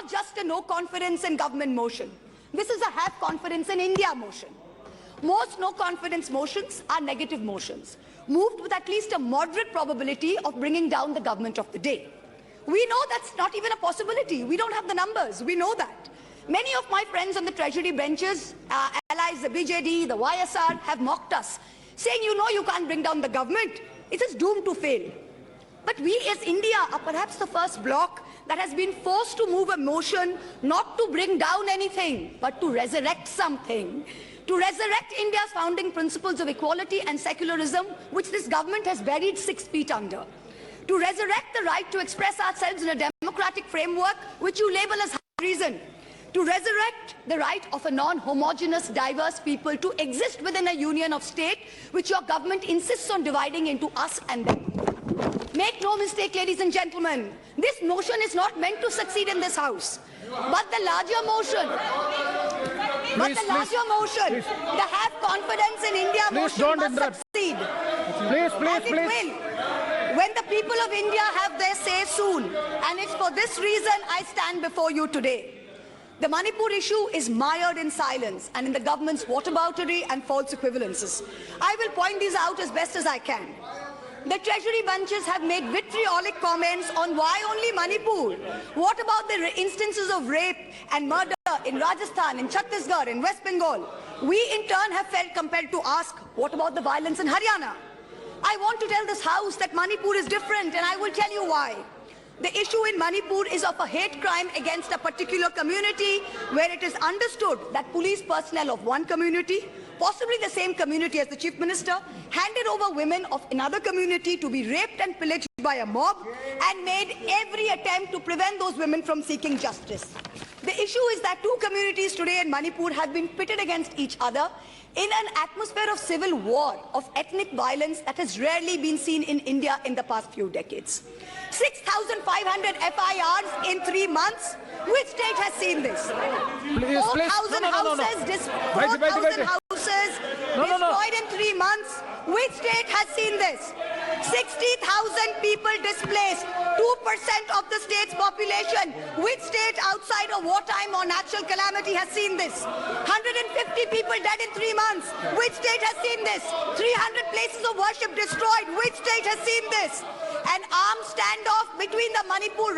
not just a no confidence in government motion. This is a have confidence in India motion. Most no confidence motions are negative motions, moved with at least a moderate probability of bringing down the government of the day. We know that's not even a possibility. We don't have the numbers. We know that. Many of my friends on the Treasury benches, allies, the BJD, the YSR, have mocked us, saying, you know, you can't bring down the government. It is doomed to fail. But we as India are perhaps the first bloc that has been forced to move a motion not to bring down anything, but to resurrect something. To resurrect India's founding principles of equality and secularism, which this government has buried 6 feet under. To resurrect the right to express ourselves in a democratic framework, which you label as reason. To resurrect the right of a non-homogeneous, diverse people to exist within a union of state, which your government insists on dividing into us and them. Make no mistake, ladies and gentlemen, this motion is not meant to succeed in this House. But the larger motion, the have confidence in India motion must succeed. Please. When the people of India have their say soon, and it's for this reason I stand before you today. The Manipur issue is mired in silence and in the government's whataboutery and false equivalences. I will point these out as best as I can. The Treasury benches have made vitriolic comments on why only Manipur. What about the instances of rape and murder in Rajasthan, in Chhattisgarh, in West Bengal? We in turn have felt compelled to ask, what about the violence in Haryana? I want to tell this House that Manipur is different, and I will tell you why. The issue in Manipur is of a hate crime against a particular community where it is understood that police personnel of one community, possibly the same community as the Chief Minister, handed over women of another community to be raped and pillaged by a mob and made every attempt to prevent those women from seeking justice. The issue is that 2 communities today in Manipur have been pitted against each other in an atmosphere of civil war, of ethnic violence that has rarely been seen in India in the past few decades. 6,500 FIRs in 3 months. Which state has seen this? 4,000 houses destroyed in 3 months. Which state has seen this? 60,000 people displaced, 2% of the state's population. Which state outside of wartime or natural calamity has seen this? 150 people dead in 3 months. Which state has seen this? 300 places of worship destroyed. Which state has seen this? An armed standoff between the Manipur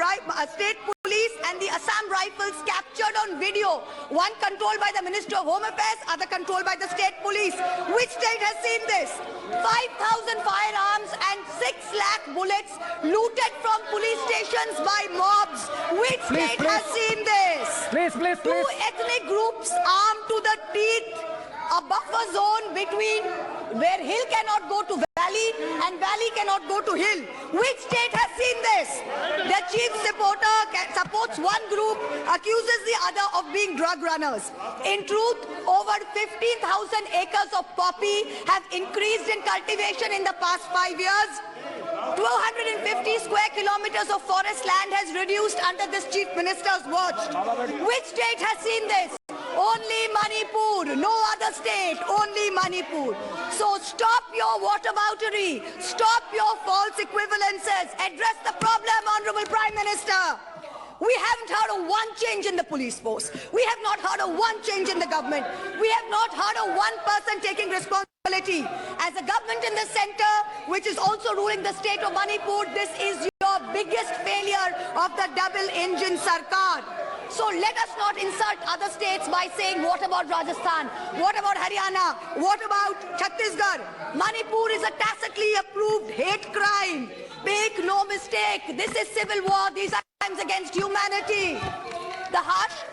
state police and the Assam Rifles captured on video. One controlled by the Minister of Home Affairs, other controlled by the state police. Which state has seen this? 5,000 firearms and 6 lakh bullets looted from police stations by mobs. Which state has seen this? 2 ethnic groups armed to the teeth. A buffer zone between where hill cannot go to valley and valley cannot go to hill. Which state has seen this? The chief supporter supports one group, accuses the other of being drug runners. In truth, over 15,000 acres of poppy have increased in cultivation in the past 5 years. 250 square kilometers of forest land has reduced under this chief minister's watch. Which state has seen this? Only Manipur, no other state, only Manipur. So stop your whataboutery, stop your false equivalences, address the problem, Honorable Prime Minister. We haven't heard of one change in the police force. We have not heard of one change in the government. We have not heard of one person taking responsibility. As a government in the center, which is also ruling the state of Manipur, this is your biggest failure of the double-engine Sarkar. So let us not insult other states by saying, what about Rajasthan? What about Haryana? What about Chhattisgarh? Manipur is a tacitly approved hate crime. Make no mistake, this is civil war. These are crimes against humanity. The harsh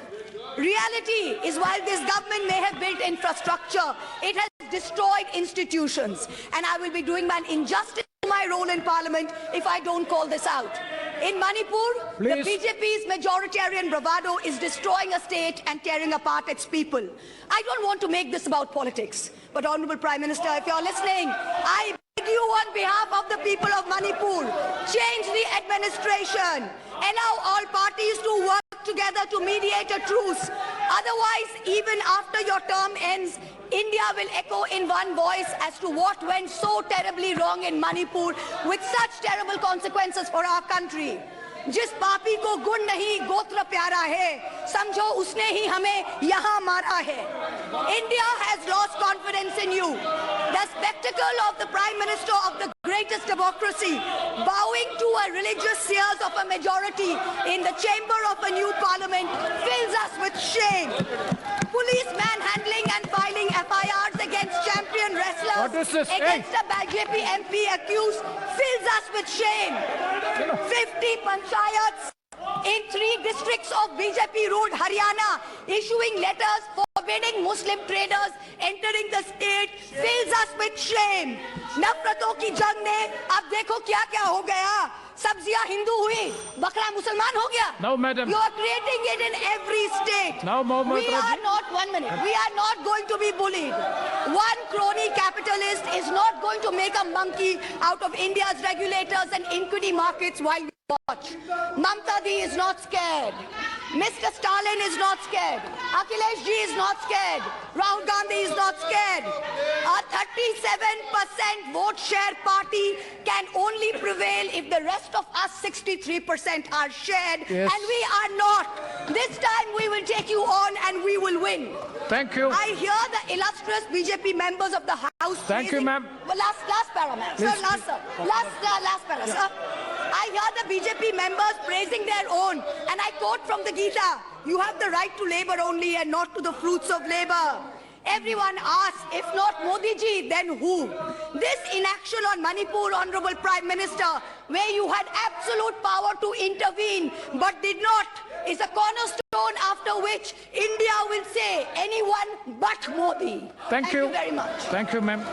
reality is while this government may have built infrastructure, it has destroyed institutions. And I will be doing an injustice to my role in Parliament if I don't call this out. In Manipur, the BJP's majoritarian bravado is destroying a state and tearing apart its people. I don't want to make this about politics, but Honorable Prime Minister, if you're listening, I beg you on behalf of the people of Manipur, change the administration, allow all parties to work together to mediate a truce. Otherwise, even after your term ends, India will echo in one voice as to what went so terribly wrong in Manipur with such terrible consequences for our country. जिस पापी को गुण नहीं गोत्र प्यारा है, समझो उसने ही हमें यहाँ मारा है. India has lost confidence in you. The spectacle of the Prime Minister of the greatest democracy bowing to a religious seers of a majority in the chamber of a new parliament fills us with shame. Police manhandling and filing FIRs against champion wrestlers against a BJP MP accused fills us with shame. 50 panchayats in 3 districts of BJP-ruled Haryana issuing letters forbidding Muslim traders entering the state fills us with shame. नफरतों की जंग ने अब देखो क्या क्या हो गया. सब्जियां हिंदू हुई, बकरा मुसलमान हो गया. No, madam. You are creating it in every state. Now, Mahua Moitra We are not, 1 minute, we are not going to be bullied. One crony capitalist is not going to make a monkey out of India's regulators and equity markets while we watch. Mamta Di is not scared. Mr. Stalin is not scared. Akhilesh Ji is not scared. Rahul Gandhi is not scared. A 37% vote share party can only prevail if the rest of us 63% are shared. Yes. And we are not. This time we will take you on and we will win. Thank you. I hear the illustrious BJP members of the House. Thank you, ma'am. Well, last para, ma'am. Sir, last para, sir. I hear the BJP members praising their own, and I quote from the Gita, you have the right to labor only and not to the fruits of labor. Everyone asks, if not Modi ji, then who? This inaction on Manipur, Honorable Prime Minister, where you had absolute power to intervene but did not, is a cornerstone after which India will say anyone but Modi. Thank you very much. Thank you, ma'am.